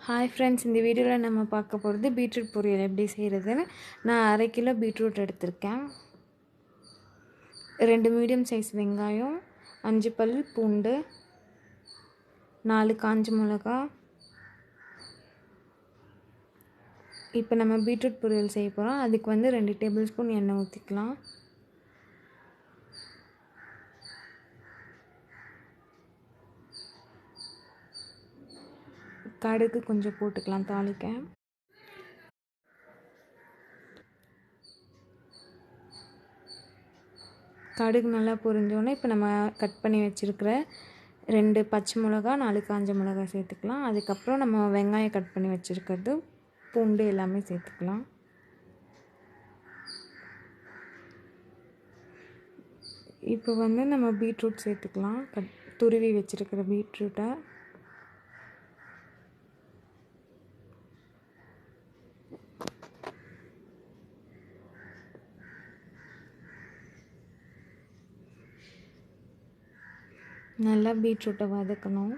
Hi friends, இந்த வீடியோவில் நம்ம பார்க்க போகிறது பீட்ரூட் பொரியல் எப்படி செய்கிறதுன்னு. நான் 1/2 கிலோ பீட்ரூட் எடுத்திருக்கேன். 2 மீடியம் சைஸ் வெங்காயம், 5 பல் பூண்டு, 4 காஞ்ச மிளகா. இப்போ நம்ம பீட்ரூட் பொரியல் செய்ய போகிறோம். அதுக்கு 2 டேபிள் ஸ்பூன் எண்ணெய் ஊற்றிக்கலாம். கடுகு கொஞ்சம் போட்டுக்கலாம் தாளிக்க. கடுகு நல்லா பொரிஞ்சோன்னே இப்போ நம்ம கட் பண்ணி வச்சுருக்கிற 2 பச்சை மிளகா, 4 காஞ்ச மிளகா சேர்த்துக்கலாம். அதுக்கப்புறம் நம்ம வெங்காயம் கட் பண்ணி வச்சுருக்கிறது, பூண்டு எல்லாமே சேர்த்துக்கலாம். இப்போ நம்ம பீட்ரூட் சேர்த்துக்கலாம். துருவி வச்சுருக்கிற பீட்ரூட்டை நல்லா பீட்ரூட்டை வதக்கணும்.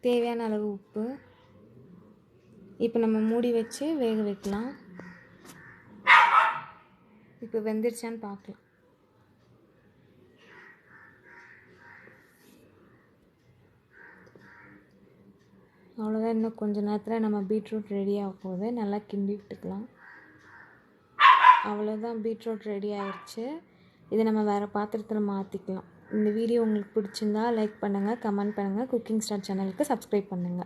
தேவையான அளவு உப்பு. இப்போ நம்ம மூடி வச்சு வேக வைக்கலாம். இப்போ வெந்துருச்சான்னு பார்க்கலாம். அவ்வளோதான், இன்னும் கொஞ்சம் நேரத்தில் நம்ம பீட்ரூட் ரெடி ஆக போகுது. நல்லா கிண்டி விட்டுக்கலாம். அவ்வளோதான், பீட்ரூட் ரெடி ஆயிடுச்சு. இதை நம்ம வேறு பாத்திரத்தில் மாற்றிக்கலாம். இந்த வீடியோ உங்களுக்கு பிடிச்சிருந்தா லைக் பண்ணுங்கள், கமெண்ட் பண்ணுங்கள், குக்கிங் ஸ்டார் சேனலுக்கு சப்ஸ்கிரைப் பண்ணுங்கள்.